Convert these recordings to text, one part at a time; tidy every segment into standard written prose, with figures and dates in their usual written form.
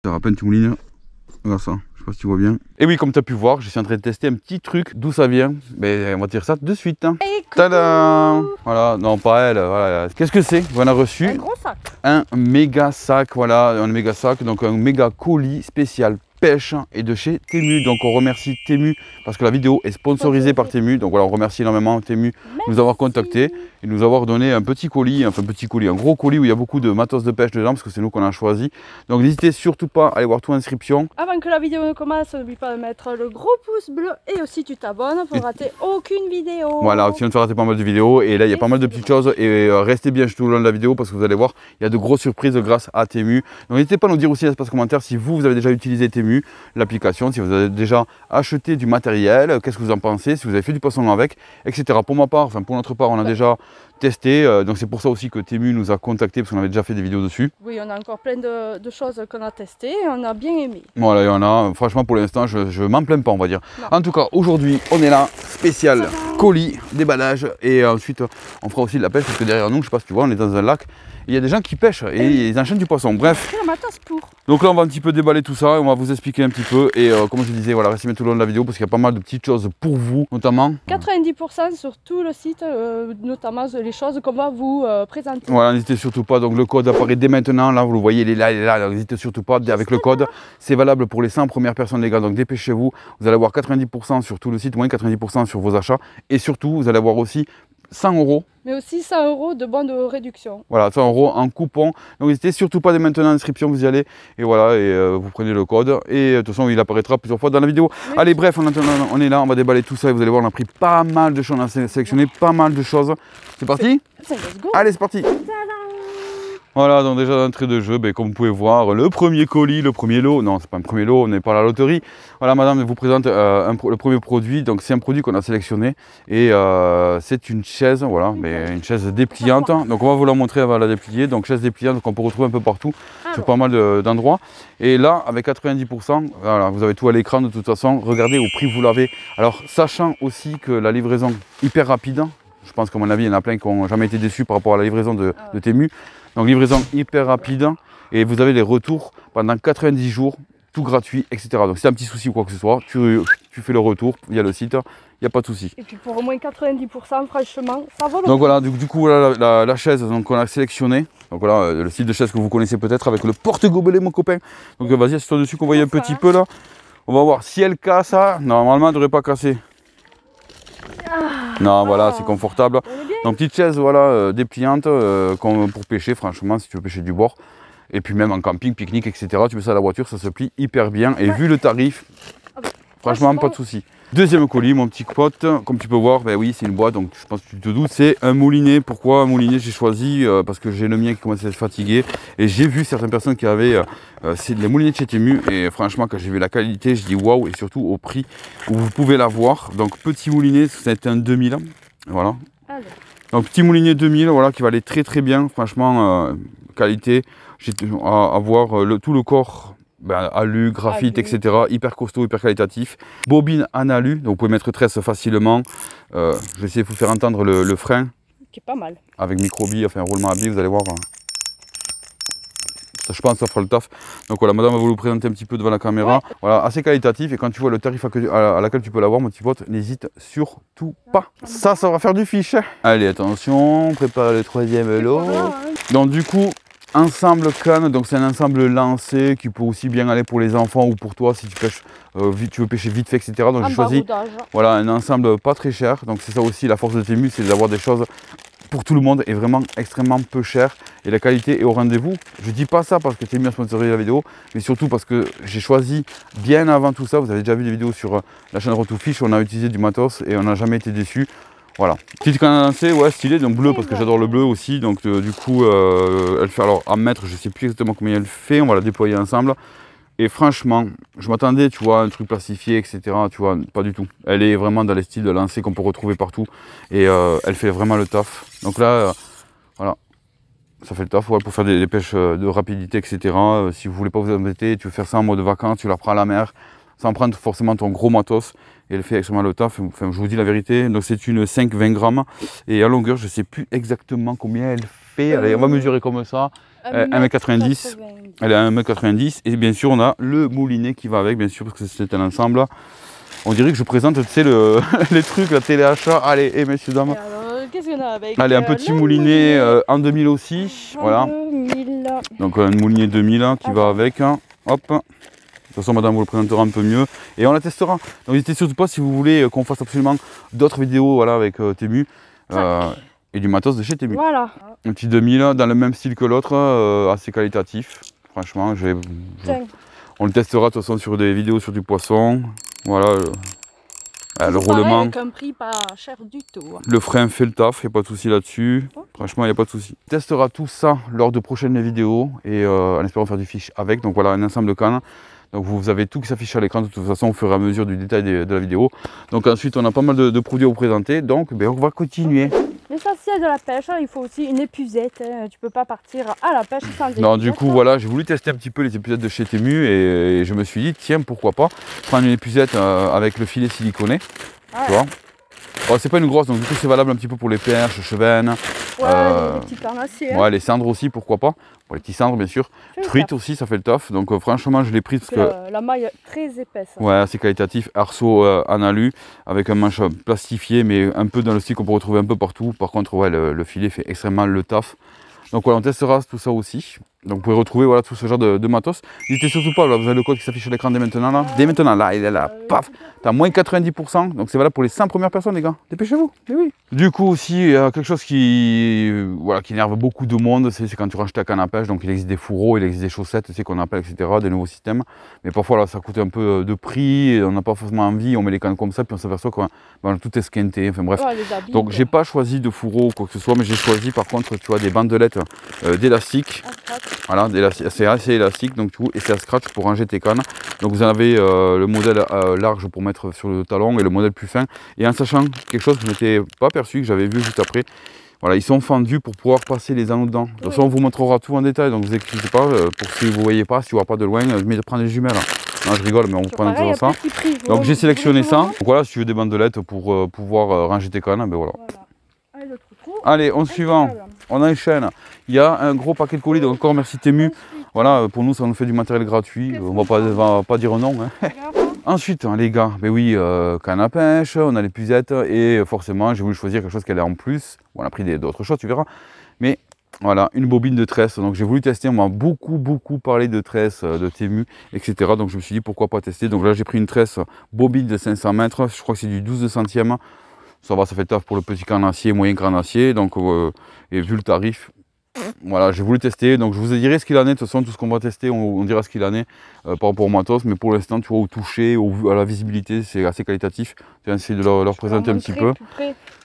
Putain, à peine tu moulines. Regarde ça, je sais pas si tu vois bien. Et oui, comme tu as pu voir, je suis en train de tester un petit truc. D'où ça vient? Mais on va dire ça de suite. Hein. Tada! Voilà, non pas elle. Voilà. Qu'est-ce que c'est? On a reçu un gros sac. Un méga sac, voilà, un méga sac, donc un méga colis spécial pêche et de chez Temu. Donc on remercie Temu parce que la vidéo est sponsorisée par Temu. Donc voilà, on remercie énormément Temu de nous avoir contactés et de nous avoir donné un petit colis, enfin un gros colis où il y a beaucoup de matos de pêche dedans parce que c'est nous qu'on a choisi. Donc n'hésitez surtout pas à aller voir toute l'inscription. Avant que la vidéo ne commence, n'oublie pas de mettre le gros pouce bleu et aussi tu t'abonnes pour rater aucune vidéo. Voilà, sinon tu vas rater pas mal de vidéos et là il y a pas mal de petites choses et restez bien tout le long de la vidéo parce que vous allez voir, il y a de grosses surprises grâce à Temu. Donc n'hésitez pas à nous dire aussi dans l'espace commentaire si vous avez déjà utilisé Temu, l'application, si vous avez déjà acheté du matériel, qu'est-ce que vous en pensez, si vous avez fait du poisson avec, etc. Pour ma part, enfin pour notre part, on a déjà testé, donc c'est pour ça aussi que Temu nous a contacté parce qu'on avait déjà fait des vidéos dessus. Oui, on a encore plein de choses qu'on a testées et on a bien aimé. Voilà, il y en a, franchement pour l'instant, je m'en plains pas, on va dire. Non. En tout cas, aujourd'hui, on est là, spécial colis, déballage et ensuite on fera aussi de la pêche parce que derrière nous, je sais pas si tu vois, on est dans un lac. Il y a des gens qui pêchent et ils enchaînent du poisson. Bref. Donc là, on va un petit peu déballer tout ça et on va vous expliquer un petit peu. Et comme je disais, voilà, restez bien tout le long de la vidéo parce qu'il y a pas mal de petites choses pour vous, notamment. 90% sur tout le site, notamment les choses qu'on va vous présenter. Voilà, n'hésitez surtout pas. Donc le code apparaît dès maintenant. Là, vous le voyez, il est là, il est là. N'hésitez surtout pas avec le code. C'est valable pour les 100 premières personnes, les gars. Donc dépêchez-vous. Vous allez avoir 90% sur tout le site, moins 90% sur vos achats. Et surtout, vous allez avoir aussi 100 €. Mais aussi 100 € de bons de réduction. Voilà, 100 € en coupon. Donc n'hésitez surtout pas dès maintenant, inscription, vous y allez. Et voilà, et vous prenez le code. Et de toute façon, il apparaîtra plusieurs fois dans la vidéo. Oui. Allez, bref, on est là, on va déballer tout ça. Et vous allez voir, on a pris pas mal de choses, on a sélectionné pas mal de choses. C'est parti? Let's go. Allez, c'est parti. Voilà, donc déjà d'entrée de jeu, ben, comme vous pouvez voir, le premier colis, le premier lot, non c'est pas un premier lot, on n'est pas à la loterie. Voilà, madame vous présente le premier produit, donc c'est un produit qu'on a sélectionné et c'est une chaise, voilà, mais une chaise dépliante. Donc on va vous la montrer, elle va la déplier, donc chaise dépliante qu'on peut retrouver un peu partout, sur pas mal d'endroits. Et là, avec 90%, voilà, vous avez tout à l'écran de toute façon, regardez au prix que vous l'avez. Alors, sachant aussi que la livraison hyper rapide, je pense qu'à mon avis, il y en a plein qui n'ont jamais été déçus par rapport à la livraison de Temu. Donc livraison hyper rapide et vous avez les retours pendant 90 jours, tout gratuit, etc. Donc si tu as un petit souci ou quoi que ce soit, tu fais le retour via le site, il n'y a pas de souci. Et puis pour au moins 90%, franchement, ça vaut le coup. Donc voilà, du coup voilà la chaise qu'on a sélectionnée. Donc voilà, le style de chaise que vous connaissez peut-être avec le porte-gobelet, mon copain. Donc vas-y, assieds-toi dessus qu'on voyait un petit peu là. On va voir si elle casse, normalement elle ne devrait pas casser. Non, voilà, c'est confortable. Donc petite chaise, voilà, dépliante pour pêcher, franchement, si tu veux pêcher du bord. Et puis même en camping, pique-nique, etc. Tu mets ça à la voiture, ça se plie hyper bien. Et vu le tarif, franchement, pas de souci. Deuxième colis, mon petit pote, comme tu peux voir, ben oui, c'est une boîte, donc je pense que tu te doutes, c'est un moulinet. Pourquoi un moulinet? J'ai choisi parce que j'ai le mien qui commence à se fatiguer. Et j'ai vu certaines personnes qui avaient les moulinets de chez Temu. Et franchement, quand j'ai vu la qualité, je dis waouh, et surtout au prix où vous pouvez l'avoir. Donc petit moulinet, c'est un 2000, voilà. Donc petit moulinet 2000, voilà, qui va aller très très bien, franchement, qualité. J'ai à voir tout le corps. Ben, alu, graphite, etc. Hyper costaud, hyper qualitatif. Bobine en alu, donc vous pouvez mettre tresse facilement. Je vais essayer de vous faire entendre le frein. Qui est pas mal. Avec micro-billes, enfin roulement à billes, vous allez voir. Ça, je pense que ça fera le taf. Donc voilà, madame va vous le présenter un petit peu devant la caméra. Ouais. Voilà, assez qualitatif. Et quand tu vois le tarif à laquelle tu peux l'avoir, mon petit pote, n'hésite surtout pas. Ça va faire du fiche. Allez, attention, prépare le troisième lot. Donc du coup, ensemble canne, donc c'est un ensemble lancé qui peut aussi bien aller pour les enfants ou pour toi si tu pêches, tu veux pêcher vite fait, etc. Donc j'ai choisi voilà, un ensemble pas très cher. Donc c'est ça aussi la force de Temu, c'est d'avoir des choses pour tout le monde et vraiment extrêmement peu cher. Et la qualité est au rendez-vous. Je dis pas ça parce que Temu a sponsorisé la vidéo, mais surtout parce que j'ai choisi bien avant tout ça. Vous avez déjà vu des vidéos sur la chaîne Road to Fish, on a utilisé du matos et on n'a jamais été déçu. Voilà, petite canne à lancer, ouais, stylée, donc bleu parce que j'adore le bleu aussi. Donc du coup, elle fait alors en mètres, je sais plus exactement combien elle fait, on va la déployer ensemble. Et franchement, je m'attendais, tu vois, un truc plastifié, etc. Tu vois, pas du tout. Elle est vraiment dans les styles de lancer qu'on peut retrouver partout. Et elle fait vraiment le taf. Donc là, voilà, ça fait le taf ouais, pour faire des pêches de rapidité, etc. Si vous voulez pas vous embêter, tu veux faire ça en mode vacances, tu la prends à la mer, sans prendre forcément ton gros matos. Et elle fait extrêmement le taf, enfin, je vous dis la vérité. Donc c'est une 5-20 grammes. Et à longueur, je ne sais plus exactement combien elle fait, allez, on va mesurer comme ça, 1m90. Elle est à 1m90 et bien sûr on a le moulinet qui va avec, bien sûr, parce que c'est un ensemble. On dirait que je présente, tu sais, les trucs, la téléachat. Allez, et messieurs, dames. Qu'est-ce qu'on a avec? Allez, un petit moulinet en 2000 aussi, voilà. 2000. Donc un moulinet 2000 qui va avec, hein. Hop. De toute façon, madame vous le présentera un peu mieux et on la testera. Donc n'hésitez surtout pas si vous voulez qu'on fasse absolument d'autres vidéos, voilà, avec Temu et du matos de chez Temu. Voilà. Un petit 2000 dans le même style que l'autre, assez qualitatif. Franchement, on le testera de toute façon sur des vidéos sur du poisson. Voilà. Le roulement. Avec un prix pas cher du tout. Le frein fait le taf, il n'y a pas de souci là-dessus. Franchement, il n'y a pas de souci. On testera tout ça lors de prochaines vidéos et en espérant faire du fiche avec. Donc voilà, un ensemble de cannes. Donc vous avez tout qui s'affiche à l'écran de toute façon au fur et à mesure du détail de la vidéo. Donc ensuite, on a pas mal de produits à vous présenter. Donc on va continuer. L'essentiel de la pêche, il faut aussi une épuisette. Tu peux pas partir à la pêche sans épuisette. Non, du coup, voilà, j'ai voulu tester un petit peu les épuisettes de chez Temu et je me suis dit, tiens, pourquoi pas prendre une épuisette avec le filet siliconé. Tu vois. Oh, c'est pas une grosse, donc du coup, c'est valable un petit peu pour les perches, chevennes. Ouais, les petits carnassiers. Ouais, les cendres aussi, pourquoi pas. Pour les petits cendres, bien sûr. Truite aussi, ça fait le taf. Donc franchement, je l'ai pris parce que la maille très épaisse. Ouais, assez qualitatif. Arceau en alu avec un manche plastifié, mais un peu dans le style qu'on peut retrouver un peu partout. Par contre, ouais, le filet fait extrêmement le taf. Donc voilà, on testera tout ça aussi. Donc vous pouvez retrouver voilà, tout ce genre de matos. N'hésitez surtout pas, là, vous avez le code qui s'affiche à l'écran dès maintenant. Là. Dès maintenant, là, il est là, paf. T'as moins 90%, donc c'est valable pour les 100 premières personnes, les gars. Dépêchez-vous, mais oui. Du coup aussi, il y a quelque chose qui énerve beaucoup de monde, c'est quand tu ranges ta canne à pêche. Donc il existe des fourreaux, il existe des chaussettes, tu sais qu'on appelle, etc., des nouveaux systèmes. Mais parfois, là, ça coûte un peu de prix, et on n'a pas forcément envie, on met les cannes comme ça, puis on s'aperçoit qu'on a tout esquinté, enfin bref. Ouais, donc j'ai pas choisi de fourreau ou quoi que ce soit, mais j'ai choisi par contre, tu vois, des bandelettes d'élastique. Voilà, c'est assez élastique, donc tu vois, et c'est à scratch pour ranger tes cannes. Donc vous en avez le modèle large pour mettre sur le talon et le modèle plus fin. Et en sachant quelque chose que je n'étais pas perçu, que j'avais vu juste après, voilà, ils sont fendus pour pouvoir passer les anneaux dedans. De toute façon, on vous montrera tout en détail, donc ne vous inquiétez pas, pour si vous ne voyez pas, si vous ne voyez pas de loin, mais de prendre les jumelles. Non, je rigole, mais on vous présentera ça. Donc j'ai sélectionné ça. Donc voilà, si tu veux des bandelettes pour pouvoir ranger tes cannes, ben voilà. Allez, on suivant, on enchaîne. Il y a un gros paquet de colis, donc encore merci Temu. Voilà, pour nous, ça nous fait du matériel gratuit. On va pas dire non. Hein. Ensuite, les gars, ben oui, canne à pêche, on a l'épuisette et forcément, j'ai voulu choisir quelque chose qui allait en plus. Bon, on a pris d'autres choses, tu verras. Mais voilà, une bobine de tresse. Donc j'ai voulu tester, on m'a beaucoup parlé de tresse, de Temu, etc. Donc je me suis dit pourquoi pas tester. Donc là, j'ai pris une tresse bobine de 500 mètres. Je crois que c'est du 12 centièmes. Ça va, ça fait le taf pour le petit carnassier, moyen carnassier. Donc, et vu le tarif, voilà, j'ai voulu tester. Donc, je vous dirai ce qu'il en est. De toute façon, tout ce qu'on va tester, on dira ce qu'il en est par rapport au matos. Mais pour l'instant, tu vois, au toucher, à la visibilité, c'est assez qualitatif. Je vais essayer de leur présenter un petit peu.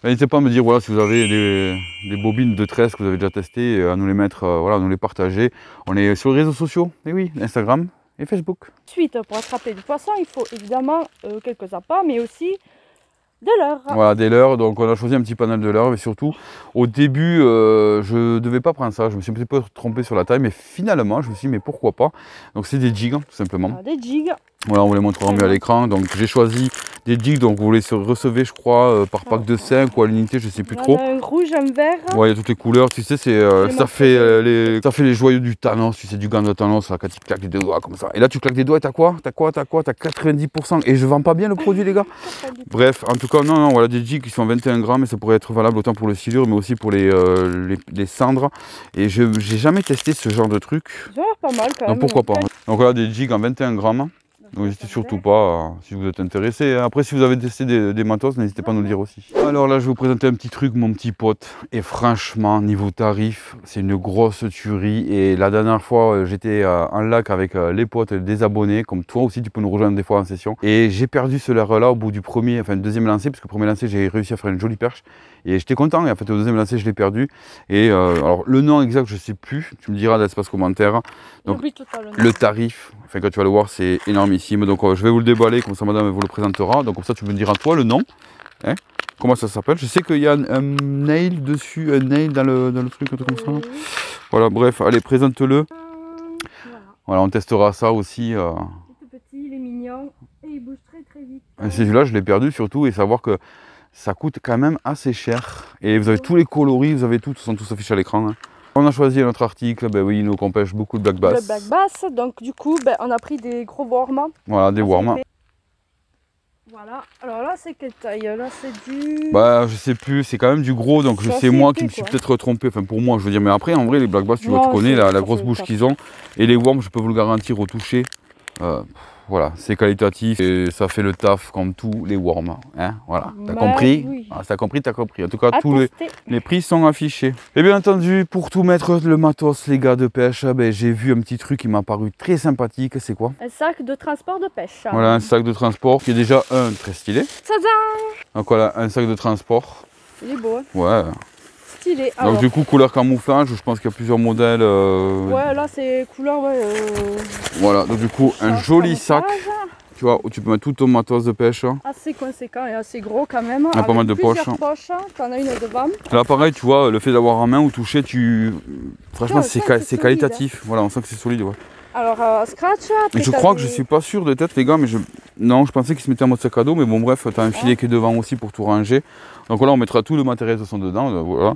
N'hésitez pas à me dire voilà, si vous avez des bobines de tresse que vous avez déjà testées, à nous les mettre, voilà, à nous les partager. On est sur les réseaux sociaux, et oui, Instagram et Facebook. Ensuite, pour attraper du poisson, il faut évidemment quelques appâts, mais aussi des leurres. Voilà, des leurres, donc on a choisi un petit panel de leurres, mais surtout, au début, je ne devais pas prendre ça, je me suis un petit peu trompé sur la taille, mais finalement, je me suis dit, mais pourquoi pas. Donc c'est des jigs, tout simplement. Des jigs. Voilà, on vous les montrera mieux à l'écran, donc j'ai choisi des jigs, donc vous les recevez, je crois, par pack de 5 ou à l'unité, je ne sais plus trop. Un rouge, un vert. Ouais, il y a toutes les couleurs, tu sais, ça fait les joyaux du Thanos, tu sais, du gant de Thanos, là, quand tu claques les deux doigts comme ça. Et là, tu claques des doigts et t'as quoi? T'as 90%. Et je vends pas bien le produit, les gars. Bref, en tout cas, non, voilà, des jigs qui sont 21 grammes et ça pourrait être valable autant pour le silure, mais aussi pour les cendres. Et je n'ai jamais testé ce genre de truc. Ça a l'air pas mal quand même. Donc pourquoi pas. Donc voilà, des jigs en 21 grammes. Donc n'hésitez surtout pas si vous êtes intéressé. Après, si vous avez testé des matos, n'hésitez pas à nous le dire aussi. Alors là, je vais vous présenter un petit truc, mon petit pote. Et franchement, niveau tarif, c'est une grosse tuerie. Et la dernière fois, j'étais en lac avec les potes, des abonnés. Comme toi aussi, tu peux nous rejoindre des fois en session. Et j'ai perdu ce leurre-là au bout du deuxième lancer. Parce que le premier lancer, j'ai réussi à faire une jolie perche. Et j'étais content. Et en fait, au deuxième lancer, je l'ai perdu. Et alors, le nom exact, je ne sais plus. Tu me diras dans l'espace commentaire. Donc, le tarif, enfin, quand tu vas le voir, c'est énormissime. Donc, je vais vous le déballer. Comme ça, madame vous le présentera. Donc, comme ça, tu me diras, toi, le nom. Hein, comment ça s'appelle? Je sais qu'il y a un nail dessus. Un nail dans le truc, un truc comme ça. Voilà, bref. Allez, présente-le. Voilà, on testera ça aussi. Il est tout petit, il est mignon. Et il bouge très vite. Celui-là, je l'ai perdu surtout. Et savoir que ça coûte quand même assez cher. Et vous avez tous les coloris, vous avez tout, ils sont tous affichés à l'écran. Hein. On a choisi notre article, ben oui, nous qu'on pêche beaucoup de black bass. Le black bass, donc du coup, ben, on a pris des gros worms. Voilà, des worms. Voilà, alors là c'est quelle taille? Là c'est du... Bah je sais plus, c'est quand même du gros, donc c'est moi qui me suis peut-être trompé, enfin pour moi je veux dire, mais après en vrai les black bass tu connais la grosse bouche qu'ils ont, et les worms je peux vous le garantir au toucher, voilà, c'est qualitatif et ça fait le taf comme tous les worms, hein, voilà, t'as compris, oui. Ah, t'as compris, en tout cas tous les prix sont affichés. Et bien entendu, pour tout mettre le matos les gars de pêche, ben, j'ai vu un petit truc qui m'a paru très sympathique, c'est quoi? Un sac de transport de pêche. Voilà, un sac de transport qui est déjà très stylé. Tadam! Donc voilà, un sac de transport. Il est beau, hein? Ouais. Stylé. Donc alors, du coup, couleur camouflage, je pense qu'il y a plusieurs modèles. Ouais, là c'est couleur, ouais. Voilà, donc du coup, un joli sac, tu vois, où tu peux mettre tout ton matos de pêche. Assez conséquent et assez gros quand même. Ah, pas mal de poches. T'en as une devant. Là pareil, tu vois, le fait d'avoir en main ou toucher, franchement c'est qualitatif. Hein. Voilà, on sent que c'est solide, ouais. Alors, scratch. Et je crois que je suis pas sûr de tête, les gars, mais non, je pensais qu'il se mettait en mode sac à dos, mais bon, bref, t'as un filet qui est devant aussi pour tout ranger. Donc voilà, on mettra tout le matériel de son dedans, voilà.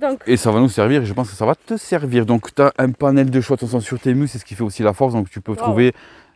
Donc. Et ça va nous servir, et je pense que ça va te servir. Donc tu as un panel de choix de toute façon sur Temu, c'est ce qui fait aussi la force, donc tu peux trouver.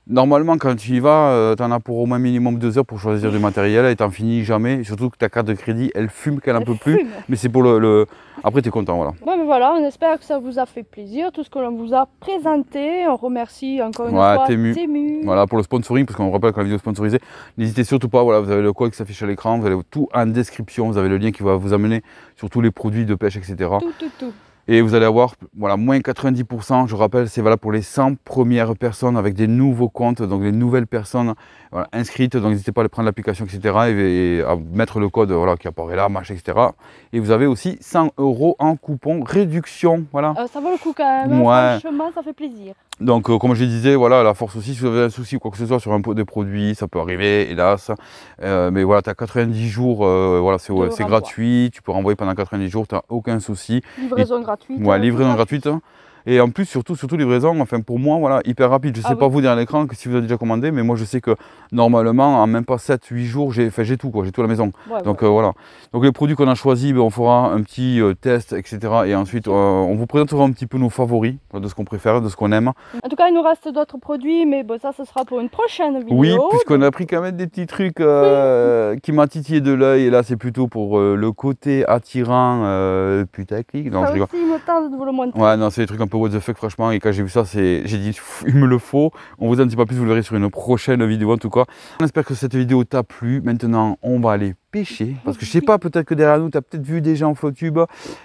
Normalement, quand tu y vas, tu en as pour au moins minimum 2 heures pour choisir du matériel et t'en finis jamais. Et surtout que ta carte de crédit, elle fume qu'elle n'en peut plus. Mais c'est pour le... Après, tu es content, voilà. Bon, mais voilà, on espère que ça vous a fait plaisir, tout ce que l'on vous a présenté. On remercie encore une fois Temu. Voilà, pour le sponsoring, parce qu'on rappelle que la vidéo est sponsorisée. N'hésitez surtout pas, voilà, vous avez le code qui s'affiche à l'écran, vous avez tout en description, vous avez le lien qui va vous amener sur tous les produits de pêche, etc. Tout. Et vous allez avoir voilà, moins 90%, je rappelle, c'est valable pour les 100 premières personnes avec des nouveaux comptes, donc les nouvelles personnes voilà, inscrites. Donc n'hésitez pas à prendre l'application, etc. Et à mettre le code voilà, qui apparaît là, machin, etc. Et vous avez aussi 100 € en coupon réduction. Voilà. Ça vaut le coup quand même, ouais. Franchement, ça fait plaisir. Donc comme je disais, voilà, la force aussi, si vous avez un souci ou quoi que ce soit sur un pot de produits, ça peut arriver, hélas. Mais voilà, tu as 90 jours, voilà, c'est gratuit, tu peux renvoyer pendant 90 jours, tu n'as aucun souci. Livraison gratuite. Ouais, livraison gratuite. Et en plus, surtout livraison, enfin pour moi, voilà, hyper rapide. Je sais pas vous derrière l'écran que si vous avez déjà commandé, mais moi je sais que normalement, en même pas 7-8 jours, j'ai tout, quoi, j'ai tout à la maison. Ouais, donc voilà. Donc les produits qu'on a choisis, ben, on fera un petit test, etc. Et ensuite, on vous présentera un petit peu nos favoris, de ce qu'on préfère, de ce qu'on aime. En tout cas, il nous reste d'autres produits, mais bon, ça, ce sera pour une prochaine vidéo. Oui, puisqu'on a pris quand même des petits trucs qui m'ont titillé de l'œil. Et là, c'est plutôt pour le côté attirant, putaclic. Non, je rigole. Aussi, il me tarde de vous le montrer. Ouais, non, c'est des trucs un peu what the fuck, franchement. Et quand j'ai vu ça, j'ai dit, il me le faut. On vous en dit pas plus, vous le verrez sur une prochaine vidéo en tout cas. On espère que cette vidéo t'a plu. Maintenant, on va aller pêcher. Parce que je sais pas, peut-être que derrière nous, tu as peut-être vu des gens en flottube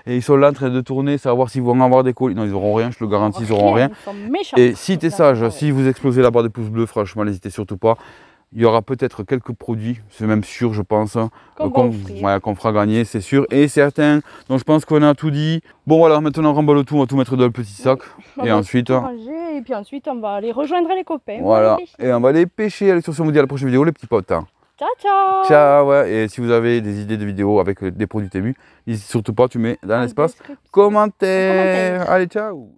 et ils sont là en train de tourner, savoir s'ils vont avoir des colis. Non, ils auront rien, je te le garantis, ils auront rien. Et si tu es sage, si vous explosez la barre des pouces bleus, franchement, n'hésitez surtout pas. Il y aura peut-être quelques produits, c'est même sûr, je pense, qu'on fera gagner, c'est sûr et certain. Donc je pense qu'on a tout dit. Bon voilà, maintenant on remballe tout, on va tout mettre dans le petit sac. Et ensuite, et puis ensuite, on va aller rejoindre les copains. Voilà, et on va aller pêcher. Allez sur ce, on vous dit à la prochaine vidéo, les petits potes. Ciao, ciao. Ciao, ouais. Et si vous avez des idées de vidéos avec des produits Temu, n'hésitez surtout pas, tu mets dans l'espace commentaire. Allez, ciao.